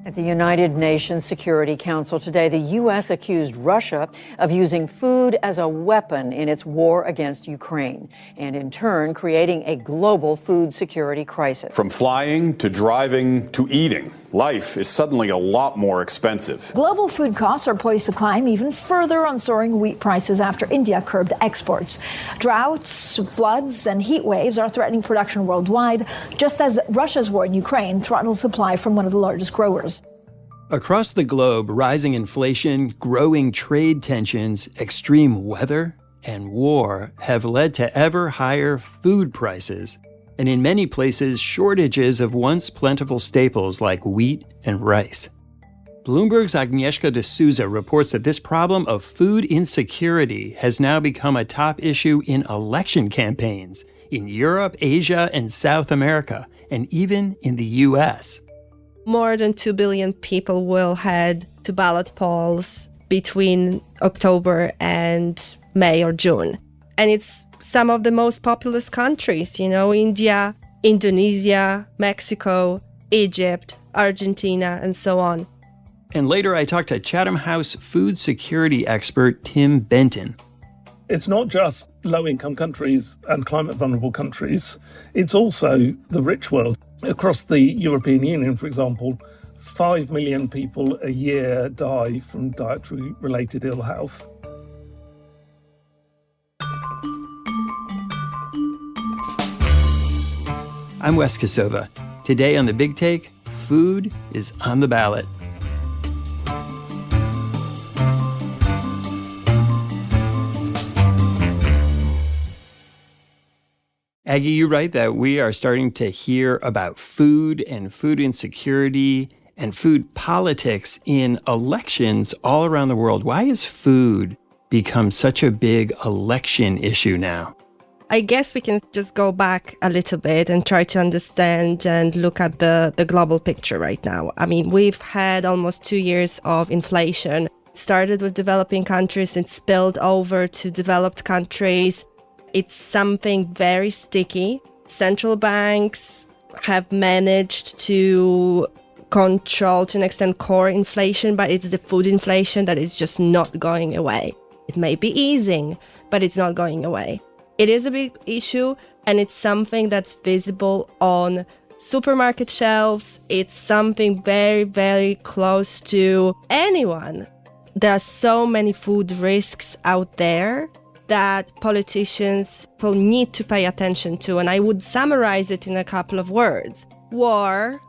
At the United Nations Security Council today, the U.S. accused Russia of using food as a weapon in its war against Ukraine, and in turn creating a global food security crisis. From flying to driving to eating, life is suddenly a lot more expensive. Global food costs are poised to climb even further on soaring wheat prices after India curbed exports. Droughts, floods, and heat waves are threatening production worldwide, just as Russia's war in Ukraine throttles supply from one of the largest growers. Across the globe, rising inflation, growing trade tensions, extreme weather, and war have led to ever higher food prices, and in many places, shortages of once plentiful staples like wheat and rice. Bloomberg's Agnieszka de Sousa reports that this problem of food insecurity has now become a top issue in election campaigns in Europe, Asia, and South America, and even in the U.S. More than 2 billion people will head to ballot polls between October and May or June. And it's some of the most populous countries, India, Indonesia, Mexico, Egypt, Argentina, and so on. And later I talked to Chatham House food security expert Tim Benton. It's not just low-income countries and climate-vulnerable countries. It's also the rich world. Across the European Union, for example, 5 million people a year die from dietary-related ill health. I'm Wes Kosova. Today on The Big Take, food is on the ballot. Aggie, you're right that we are starting to hear about food and food insecurity and food politics in elections all around the world. Why has food become such a big election issue now? I guess we can just go back a little bit and try to understand and look at the global picture right now. I mean, we've had almost 2 years of inflation. It started with developing countries and spilled over to developed countries. It's something very sticky. Central banks have managed to control, to an extent, core inflation, but it's the food inflation that is just not going away. It may be easing, but it's not going away. It is a big issue, and it's something that's visible on supermarket shelves. It's something very, very close to anyone. There are so many food risks out there that politicians will need to pay attention to, and I would summarize it in a couple of words: war,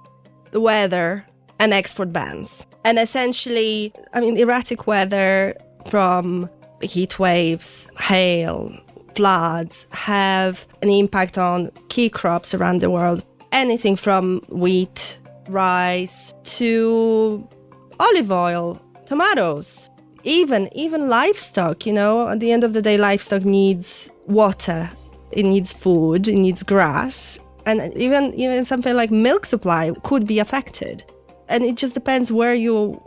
the weather, and export bans. And essentially, erratic weather from heat waves, hail, floods have an impact on key crops around the world. Anything from wheat, rice, to olive oil, tomatoes, even livestock. At the end of the day, livestock needs water, it needs food, it needs grass, and even something like milk supply could be affected. And it just depends where you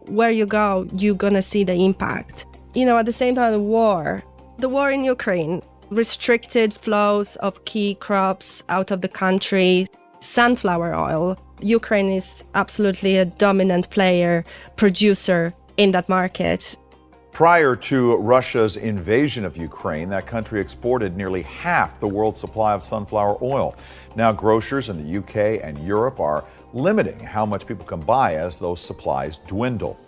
go, you're gonna see the impact. At the same time, the war in Ukraine restricted flows of key crops out of the country. Sunflower oil. Ukraine is absolutely a dominant producer in that market. Prior to Russia's invasion of Ukraine, that country exported nearly half the world's supply of sunflower oil. Now grocers in the UK and Europe are limiting how much people can buy as those supplies dwindle.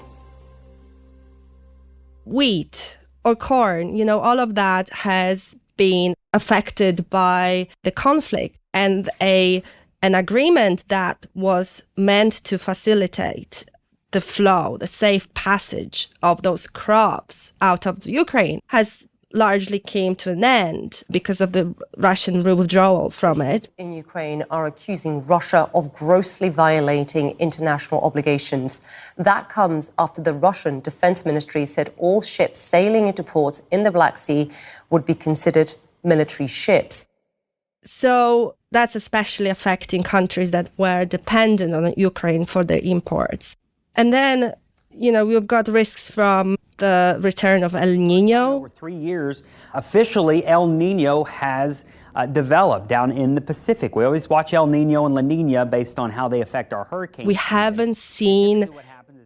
Wheat or corn, all of that has been affected by the conflict, and an agreement that was meant to facilitate the flow, the safe passage of those crops out of Ukraine has largely came to an end because of the Russian withdrawal from it. In Ukraine are accusing Russia of grossly violating international obligations. That comes after the Russian Defense Ministry said all ships sailing into ports in the Black Sea would be considered military ships. So that's especially affecting countries that were dependent on Ukraine for their imports. And then, we've got risks from the return of El Nino. Over 3 years, officially, El Nino has develop down in the Pacific. We always watch El Nino and La Nina based on how they affect our hurricanes. We haven't seen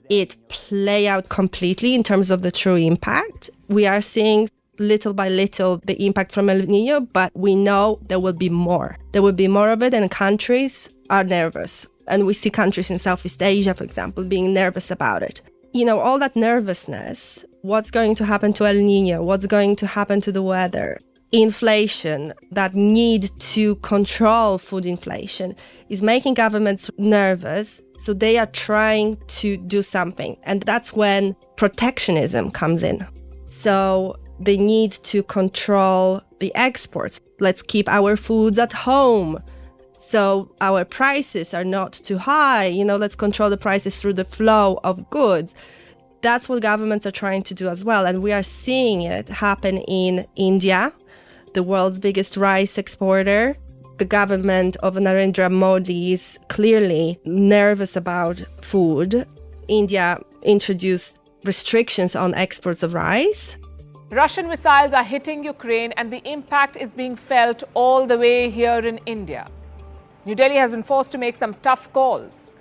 it play out completely in terms of the true impact. We are seeing little by little the impact from El Nino, but we know there will be more. There will be more of it, and countries are nervous. And we see countries in Southeast Asia, for example, being nervous about it. You know, all that nervousness, what's going to happen to El Nino? What's going to happen to the weather? Inflation, that need to control food inflation, is making governments nervous. So they are trying to do something. And that's when protectionism comes in. So they need to control the exports. Let's keep our foods at home, so our prices are not too high. You know, let's control the prices through the flow of goods. That's what governments are trying to do as well. And we are seeing it happen in India, the world's biggest rice exporter. The government of Narendra Modi is clearly nervous about food. India introduced restrictions on exports of rice. Russian missiles are hitting Ukraine, and the impact is being felt all the way here in India. New Delhi has been forced to make some tough calls.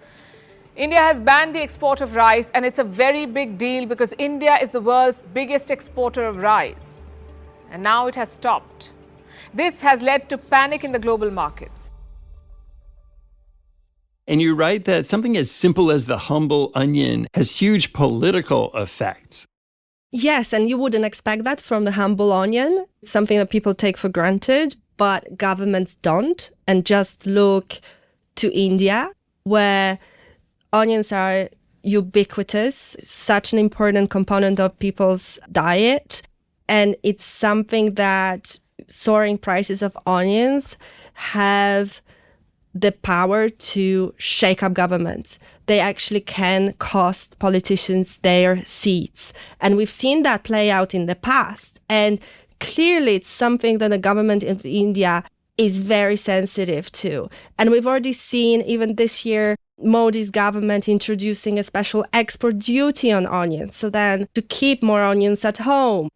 India has banned the export of rice, and it's a very big deal because India is the world's biggest exporter of rice. And now it has stopped. This has led to panic in the global markets. And you write that something as simple as the humble onion has huge political effects. Yes, and you wouldn't expect that from the humble onion. It's something that people take for granted, but governments don't, and just look to India, where onions are ubiquitous, such an important component of people's diet. And it's something that soaring prices of onions have the power to shake up governments. They actually can cost politicians their seats. And we've seen that play out in the past. And clearly, it's something that the government in India is very sensitive to. And we've already seen, even this year, Modi's government introducing a special export duty on onions, so then to keep more onions at home.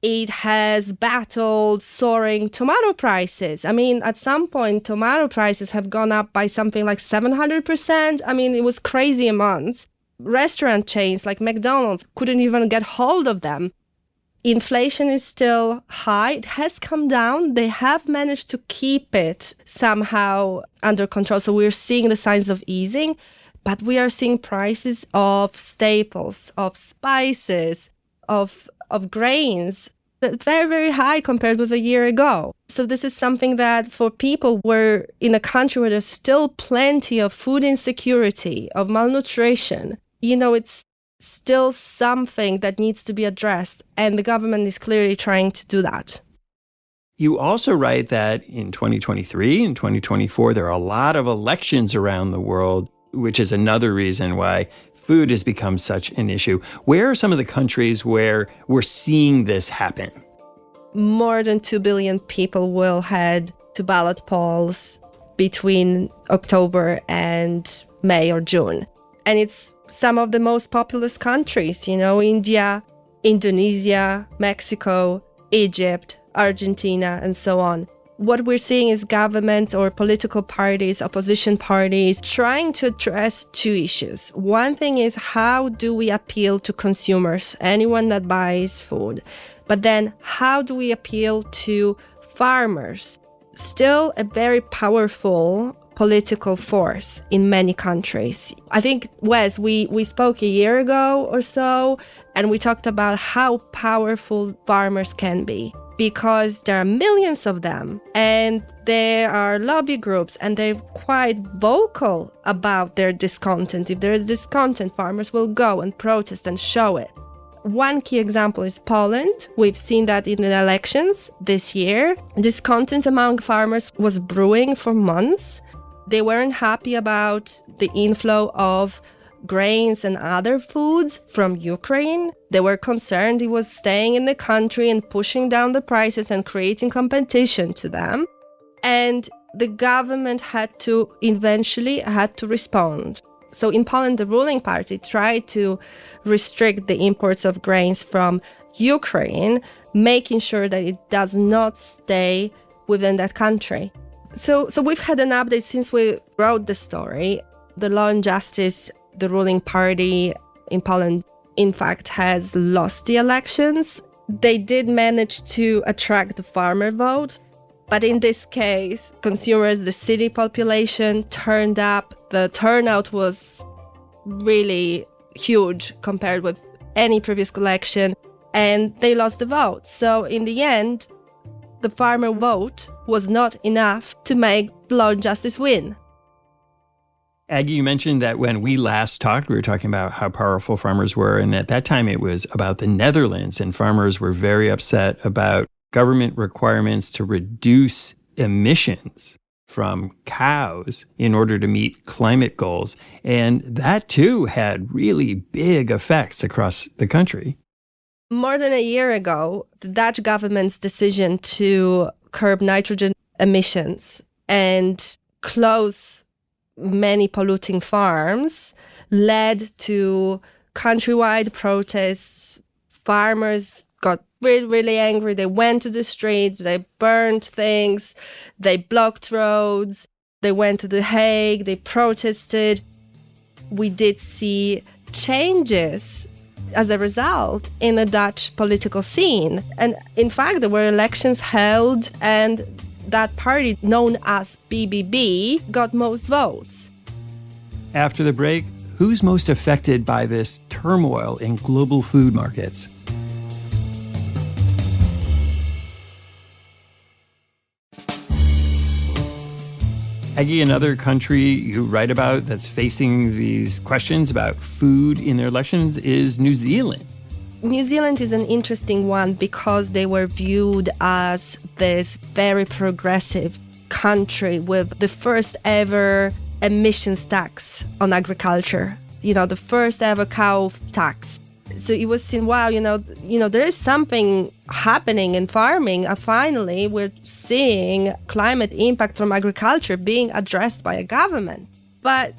It has battled soaring tomato prices. I mean, at some point, tomato prices have gone up by something like 700%. I mean, it was crazy amounts. Restaurant chains like McDonald's couldn't even get hold of them. Inflation is still high. It has come down. They have managed to keep it somehow under control. So we're seeing the signs of easing, but we are seeing prices of staples, of spices, of grains, very, very high compared with a year ago. So this is something that for people were in a country where there's still plenty of food insecurity, of malnutrition, you know, it's still something that needs to be addressed. And the government is clearly trying to do that. You also write that in 2023 and 2024, there are a lot of elections around the world, which is another reason why food has become such an issue. Where are some of the countries where we're seeing this happen? More than 2 billion people will head to ballot polls between October and May or June. And it's some of the most populous countries, you know, India, Indonesia, Mexico, Egypt, Argentina, and so on. What we're seeing is governments or political parties, opposition parties, trying to address two issues. One thing is, how do we appeal to consumers, anyone that buys food? But then how do we appeal to farmers? Still a very powerful political force in many countries. I think, Wes, we spoke a year ago or so, and we talked about how powerful farmers can be, because there are millions of them, and there are lobby groups, and they're quite vocal about their discontent. If there is discontent, farmers will go and protest and show it. One key example is Poland. We've seen that in the elections this year. Discontent among farmers was brewing for months. They weren't happy about the inflow of grains and other foods from Ukraine. They were concerned it was staying in the country and pushing down the prices and creating competition to them. And the government eventually had to respond. So in Poland, the ruling party tried to restrict the imports of grains from Ukraine, making sure that it does not stay within that country. So we've had an update since we wrote the story. The Law and Justice, the ruling party in Poland, in fact, has lost the elections. They did manage to attract the farmer vote. But in this case, consumers, the city population turned up. The turnout was really huge compared with any previous election, and they lost the vote. So in the end, the farmer vote was not enough to make Law and Justice win. Aggie, you mentioned that when we last talked, we were talking about how powerful farmers were. And at that time, it was about the Netherlands. And farmers were very upset about government requirements to reduce emissions from cows in order to meet climate goals. And that, too, had really big effects across the country. More than a year ago, the Dutch government's decision to curb nitrogen emissions and close many polluting farms led to countrywide protests. Farmers got really, really angry. They went to the streets, they burned things, they blocked roads, they went to The Hague, they protested. We did see changes as a result in the Dutch political scene. And in fact, there were elections held, and that party, known as BBB, got most votes. After the break, who's most affected by this turmoil in global food markets? Aggie, another country you write about that's facing these questions about food in their elections is New Zealand. New Zealand is an interesting one because they were viewed as this very progressive country with the first ever emissions tax on agriculture, the first ever cow tax. So it was seen, wow, there is something happening in farming. Finally, we're seeing climate impact from agriculture being addressed by a government. But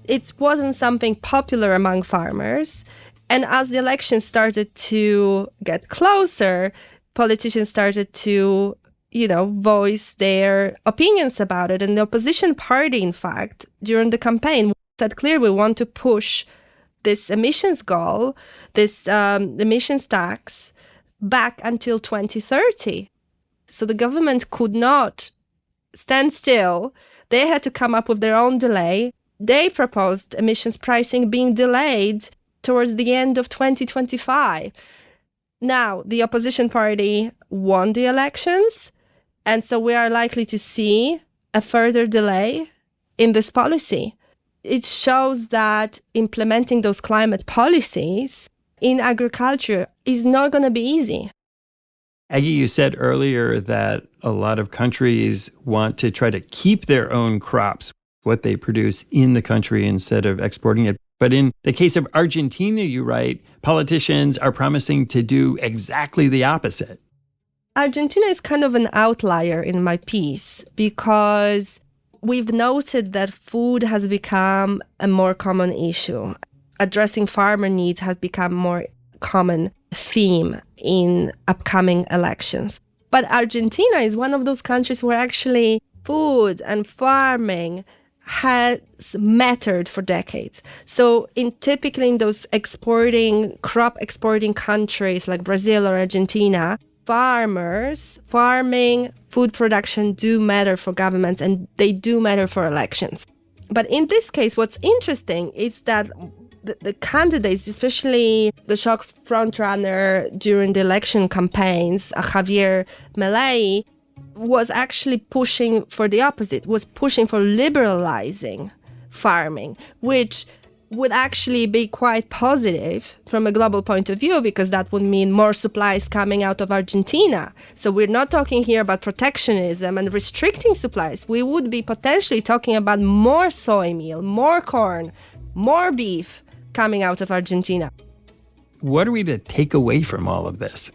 it wasn't something popular among farmers. And as the elections started to get closer, politicians started to, voice their opinions about it. And the opposition party, in fact, during the campaign said clearly, we want to push this emissions goal, this emissions tax, back until 2030. So the government could not stand still. They had to come up with their own delay. They proposed emissions pricing being delayed towards the end of 2025. Now, the opposition party won the elections, and so we are likely to see a further delay in this policy. It shows that implementing those climate policies in agriculture is not going to be easy. Aggie, you said earlier that a lot of countries want to try to keep their own crops, what they produce in the country, instead of exporting it. But in the case of Argentina, you write, politicians are promising to do exactly the opposite. Argentina is kind of an outlier in my piece because we've noted that food has become a more common issue. Addressing farmer needs has become more common theme in upcoming elections. But Argentina is one of those countries where actually food and farming has mattered for decades. So typically in those crop exporting countries like Brazil or Argentina, farming, food production do matter for governments, and they do matter for elections. But in this case, what's interesting is that the candidates, especially the shock frontrunner during the election campaigns, Javier Milei, was actually pushing for the opposite, was pushing for liberalizing farming, which would actually be quite positive from a global point of view, because that would mean more supplies coming out of Argentina. So we're not talking here about protectionism and restricting supplies. We would be potentially talking about more soy meal, more corn, more beef coming out of Argentina. What are we to take away from all of this?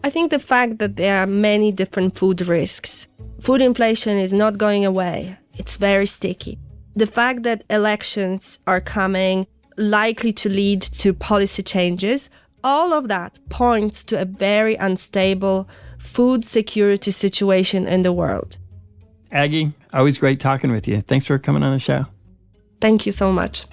I think the fact that there are many different food risks. Food inflation is not going away. It's very sticky. The fact that elections are coming, likely to lead to policy changes, all of that points to a very unstable food security situation in the world. Aggie, always great talking with you. Thanks for coming on the show. Thank you so much.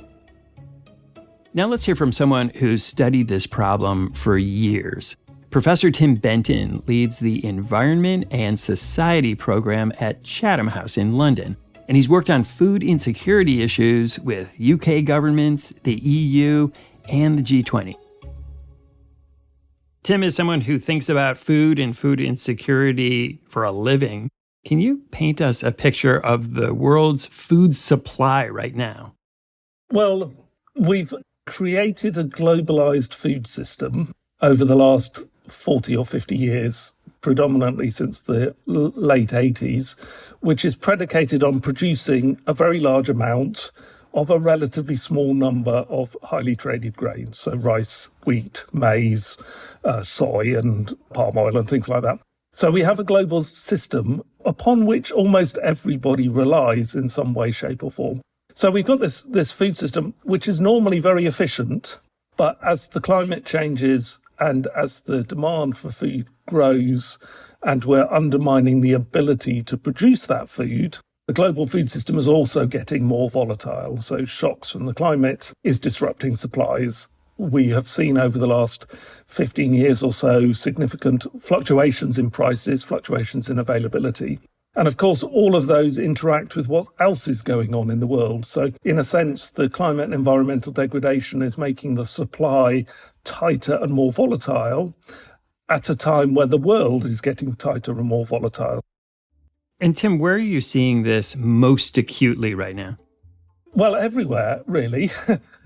Now let's hear from someone who's studied this problem for years. Professor Tim Benton leads the Environment and Society program at Chatham House in London, and he's worked on food insecurity issues with UK governments, the EU, and the G20. Tim is someone who thinks about food and food insecurity for a living. Can you paint us a picture of the world's food supply right now? Well, we've created a globalized food system over the last 40 or 50 years, predominantly since the late 80s, which is predicated on producing a very large amount of a relatively small number of highly traded grains, so rice, wheat, maize, soy and palm oil and things like that. So we have a global system upon which almost everybody relies in some way, shape or form. So we've got this food system, which is normally very efficient, but as the climate changes and as the demand for food grows and we're undermining the ability to produce that food, the global food system is also getting more volatile. So shocks from the climate is disrupting supplies. We have seen over the last 15 years or so significant fluctuations in prices, fluctuations in availability. And of course, all of those interact with what else is going on in the world. So in a sense, the climate and environmental degradation is making the supply tighter and more volatile at a time when the world is getting tighter and more volatile. And Tim, where are you seeing this most acutely right now? Well, everywhere, really.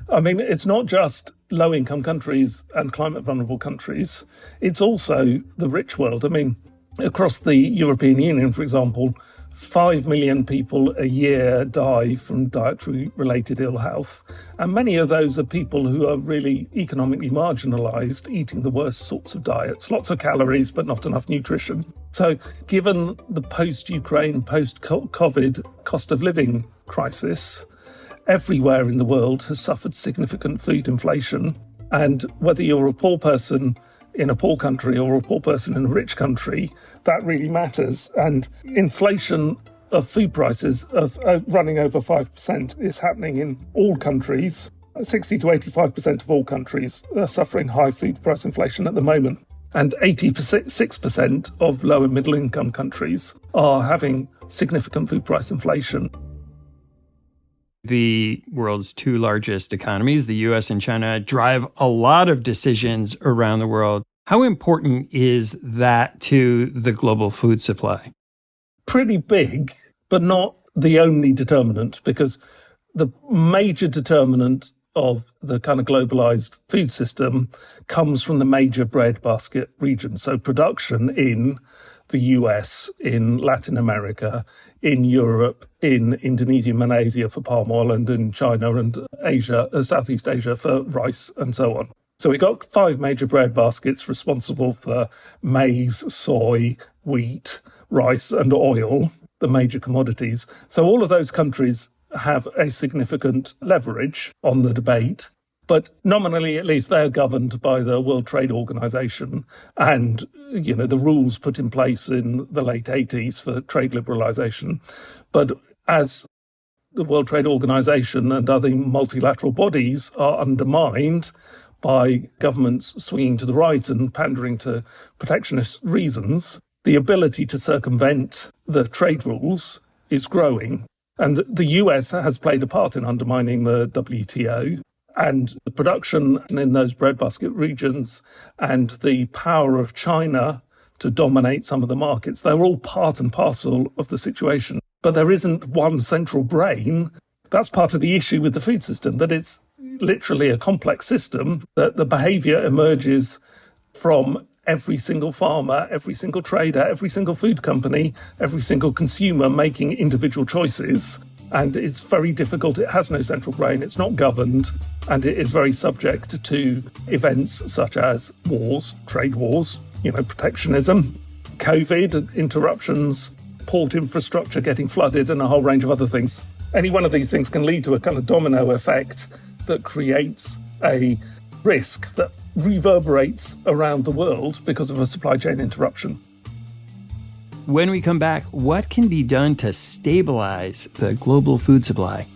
I mean, it's not just low-income countries and climate-vulnerable countries. It's also the rich world. I mean, across the European Union, for example, 5 million people a year die from dietary-related ill health. And many of those are people who are really economically marginalised, eating the worst sorts of diets. Lots of calories, but not enough nutrition. So given the post-Ukraine, post-COVID cost of living crisis, everywhere in the world has suffered significant food inflation. And whether you're a poor person in a poor country or a poor person in a rich country, that really matters. And inflation of food prices of running over 5% is happening in all countries. 60 to 85% of all countries are suffering high food price inflation at the moment. And 86% of low and middle income countries are having significant food price inflation. The world's two largest economies, the US and China, drive a lot of decisions around the world. How important is that to the global food supply? Pretty big, but not the only determinant, because the major determinant of the kind of globalized food system comes from the major breadbasket regions. So production in the US, in Latin America, in Europe, in Indonesia, Malaysia for palm oil, and in China and Asia, Southeast Asia for rice and so on. So we've got 5 major breadbaskets responsible for maize, soy, wheat, rice and oil, the major commodities. So all of those countries have a significant leverage on the debate. But nominally, at least, they're governed by the World Trade Organization and, the rules put in place in the late 80s for trade liberalization. But as the World Trade Organization and other multilateral bodies are undermined by governments swinging to the right and pandering to protectionist reasons, the ability to circumvent the trade rules is growing. And the US has played a part in undermining the WTO. And the production in those breadbasket regions and the power of China to dominate some of the markets, they're all part and parcel of the situation. But there isn't one central brain. That's part of the issue with the food system, that it's literally a complex system, that the behaviour emerges from every single farmer, every single trader, every single food company, every single consumer making individual choices. And it's very difficult. It has no central brain. It's not governed. And it is very subject to events such as wars, trade wars, protectionism, COVID, interruptions, port infrastructure getting flooded, and a whole range of other things. Any one of these things can lead to a kind of domino effect that creates a risk that reverberates around the world because of a supply chain interruption. When we come back, what can be done to stabilize the global food supply?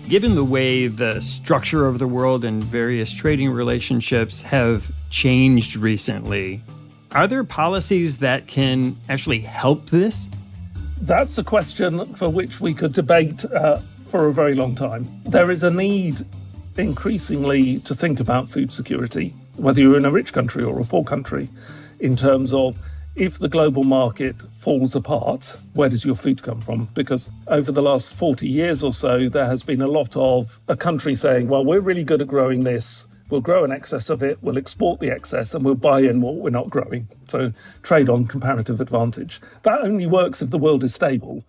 Given the way the structure of the world and various trading relationships have changed recently, are there policies that can actually help this? That's a question for which we could debate for a very long time. There is a need increasingly to think about food security, whether you're in a rich country or a poor country, in terms of if the global market falls apart, where does your food come from? Because over the last 40 years or so, there has been a lot of a country saying, well, we're really good at growing this. We'll grow an excess of it, we'll export the excess, and we'll buy in what we're not growing. So trade on comparative advantage. That only works if the world is stable.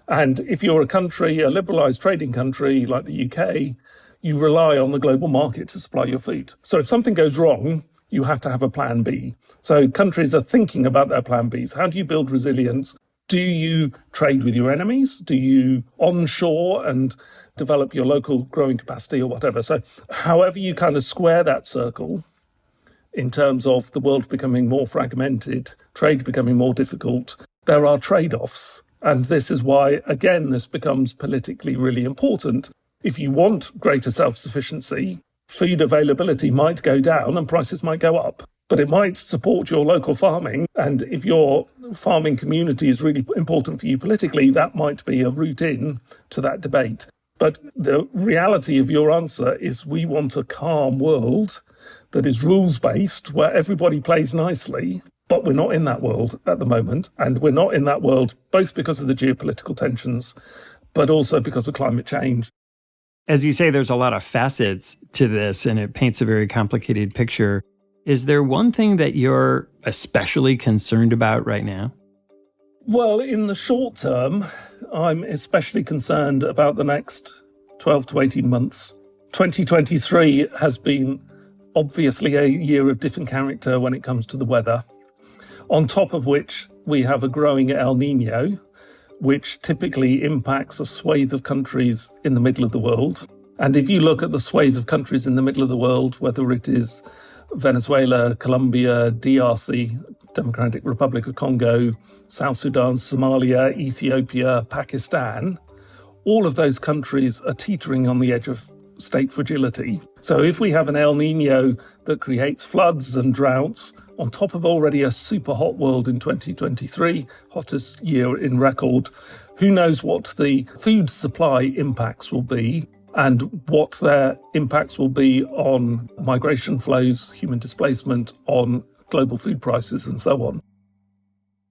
And if you're a country, a liberalised trading country like the UK, you rely on the global market to supply your food. So if something goes wrong, you have to have a plan B. So countries are thinking about their plan Bs. How do you build resilience? Do you trade with your enemies? Do you onshore and develop your local growing capacity or whatever? So however you kind of square that circle in terms of the world becoming more fragmented, trade becoming more difficult, there are trade-offs. And this is why, again, this becomes politically really important. If you want greater self-sufficiency, food availability might go down and prices might go up, but it might support your local farming. And if your farming community is really important for you politically, that might be a route in to that debate. But the reality of your answer is we want a calm world that is rules-based, where everybody plays nicely, but we're not in that world at the moment. And we're not in that world both because of the geopolitical tensions, but also because of climate change. As you say, there's a lot of facets to this, and it paints a very complicated picture. Is there one thing that you're especially concerned about right now? Well, in the short term, I'm especially concerned about the next 12 to 18 months. 2023 has been obviously a year of different character when it comes to the weather, on top of which we have a growing El Nino, which typically impacts a swathe of countries in the middle of the world. And if you look at the swathe of countries in the middle of the world, whether it is Venezuela, Colombia, DRC, Democratic Republic of Congo, South Sudan, Somalia, Ethiopia, Pakistan, all of those countries are teetering on the edge of state fragility. So if we have an El Nino that creates floods and droughts, on top of already a super hot world in 2023, hottest year in record, who knows what the food supply impacts will be and what their impacts will be on migration flows, human displacement, on global food prices and so on.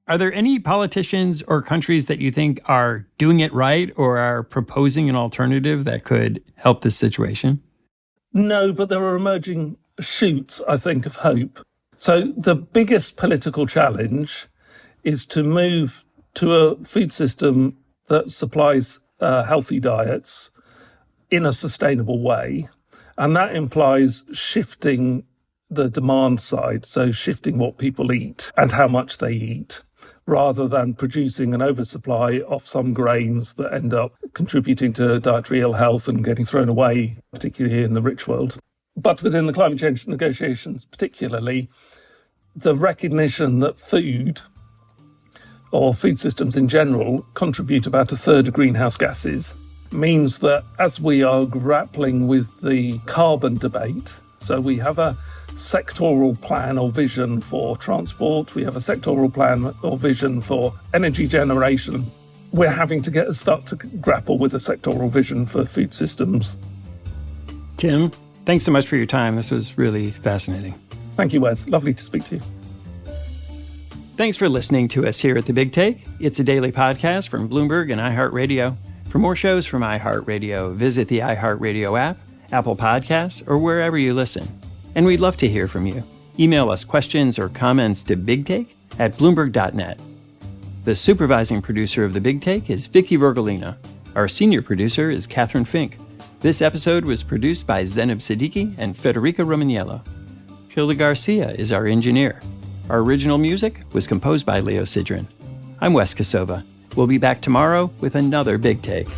Are there any politicians or countries that you think are doing it right or are proposing an alternative that could help this situation? No, but there are emerging shoots, I think, of hope. So the biggest political challenge is to move to a food system that supplies healthy diets in a sustainable way. And that implies shifting the demand side, so shifting what people eat and how much they eat, rather than producing an oversupply of some grains that end up contributing to dietary ill health and getting thrown away, particularly in the rich world. But within the climate change negotiations particularly, the recognition that food, or food systems in general, contribute about a third of greenhouse gases, means that as we are grappling with the carbon debate, so we have a sectoral plan or vision for transport, we have a sectoral plan or vision for energy generation, we're having to start to grapple with a sectoral vision for food systems. Tim, thanks so much for your time. This was really fascinating. Thank you, Wes. Lovely to speak to you. Thanks for listening to us here at The Big Take. It's a daily podcast from Bloomberg and iHeartRadio. For more shows from iHeartRadio, visit the iHeartRadio app, Apple Podcasts, or wherever you listen. And we'd love to hear from you. Email us questions or comments to bigtake@bloomberg.net. The supervising producer of The Big Take is Vicky Vergolina. Our senior producer is Catherine Fink. This episode was produced by Zenab Siddiqui and Federica Romaniello. Hilda Garcia is our engineer. Our original music was composed by Leo Sidran. I'm Wes Kosova. We'll be back tomorrow with another Big Take.